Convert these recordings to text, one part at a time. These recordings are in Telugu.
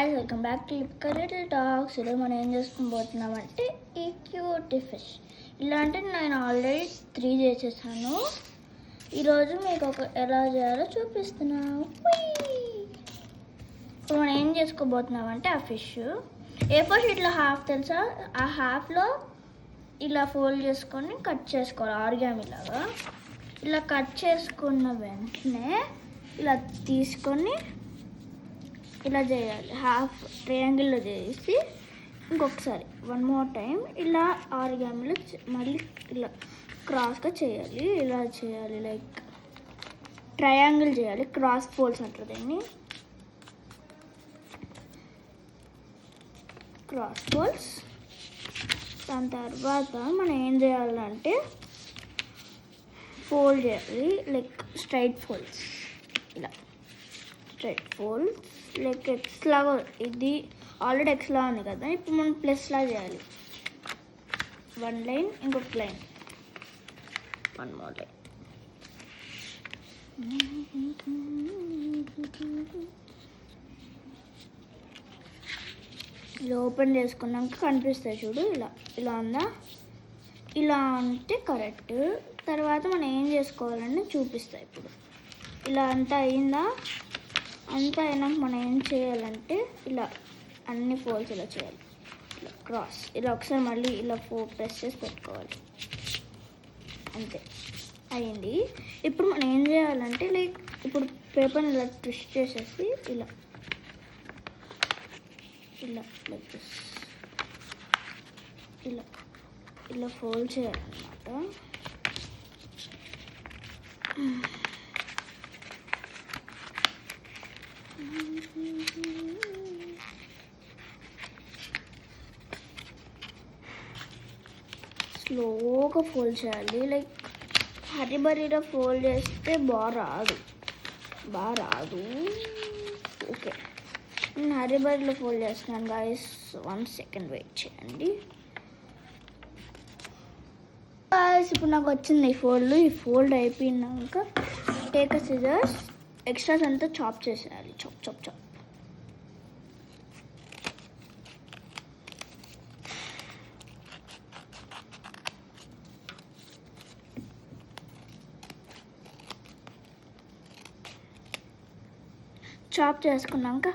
Guys, welcome back to Lipika little talks. ఈరోజు మనం ఏం చేసుకోబోతున్నామంటే ఈ క్యూట్ ఫిష్. ఇలాంటి నేను ఆల్రెడీ 3 చేసేసాను. ఈరోజు మీకు ఎలా చేయాలో చూపిస్తున్నాను. ఇప్పుడు మనం ఏం చేసుకోబోతున్నామంటే ఆ ఫిష్ A4 షీట్లో హాఫ్ తెలుసా, ఆ హాఫ్లో ఇలా ఫోల్డ్ చేసుకొని కట్ చేసుకోవాలి ఆరిగామి లాగా. ఇలా కట్ చేసుకున్న వెంటనే ఇలా తీసుకొని ఇలా చేయాలి, హాఫ్ ట్రయాంగిల్లో చేసి ఇంకొకసారి 1 more టైం ఇలా ఆరిగామిలో మళ్ళీ ఇలా క్రాస్గా చేయాలి. ఇలా చేయాలి, లైక్ ట్రయాంగిల్ చేయాలి, క్రాస్ ఫోల్డ్స్ అంటారు దీన్ని, క్రాస్ ఫోల్డ్స్. దాని తర్వాత మనం ఏం చేయాలంటే ఫోల్డ్ చేయాలి, లైక్ స్ట్రైట్ ఫోల్డ్స్, ఇలా స్ట్రైట్ ఫోల్డ్స్ లైక్ ఎక్స్ లాగా. ఇది ఆల్రెడీ ఎక్స్ లా ఉంది కదా, ఇప్పుడు మనం ప్లస్ లా చేయాలి. 1 లైన్, ఇంకొక లైన్, 1 more లైన్. ఇలా ఓపెన్ చేసుకున్నాక కనిపిస్తాయి చూడు, ఇలా ఇలా ఉందా, ఇలా అంటే కరెక్ట్. తర్వాత మనం ఏం చేసుకోవాలని చూపిస్తాయి. ఇప్పుడు ఇలా అంతా అయిందా, అంతా అయినాక మనం ఏం చేయాలంటే ఇలా అన్ని ఫోల్డ్స్ ఇలా చేయాలి, ఇలా క్రాస్. ఇలా ఒకసారి మళ్ళీ ఇలా ప్రెస్ చేసి పెట్టుకోవాలి, అంతే అయింది. ఇప్పుడు మనం ఏం చేయాలంటే లైక్ ఇప్పుడు పేపర్ని ఇలా ట్విస్ట్ చేసేసి ఇలా ఇలా లైక్ ఇలా ఇలా ఫోల్డ్ చేయాలన్నమాట. స్లోగా ఫోల్డ్ చేయాలి, లైక్ హరిబరిలో ఫోల్డ్ చేస్తే బాగా రాదు. ఓకే, నేను హరిబరిలో ఫోల్డ్ చేస్తున్నాను గాయస్, 1 second వెయిట్ చేయండి గాయస్. ఇప్పుడు నాకు వచ్చింది ఈ ఫోల్డ్ అయిపోయినాక టేక్ అ సిజర్స్, ఎక్స్ట్రాస్ అంతా చాప్ చేసేయాలి, చాప్. చాప్ చేసుకున్నాక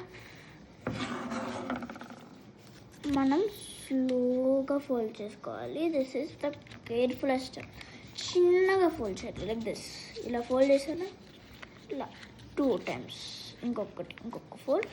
మనం స్లోగా ఫోల్డ్ చేసుకోవాలి. This is the carefullest. చిన్నగా ఫోల్డ్ చేయాలి, లైక్ దిస్. ఇలా ఫోల్డ్ చేసాను, ఇలా 2 times, ఇంకొక ఫోల్డ్,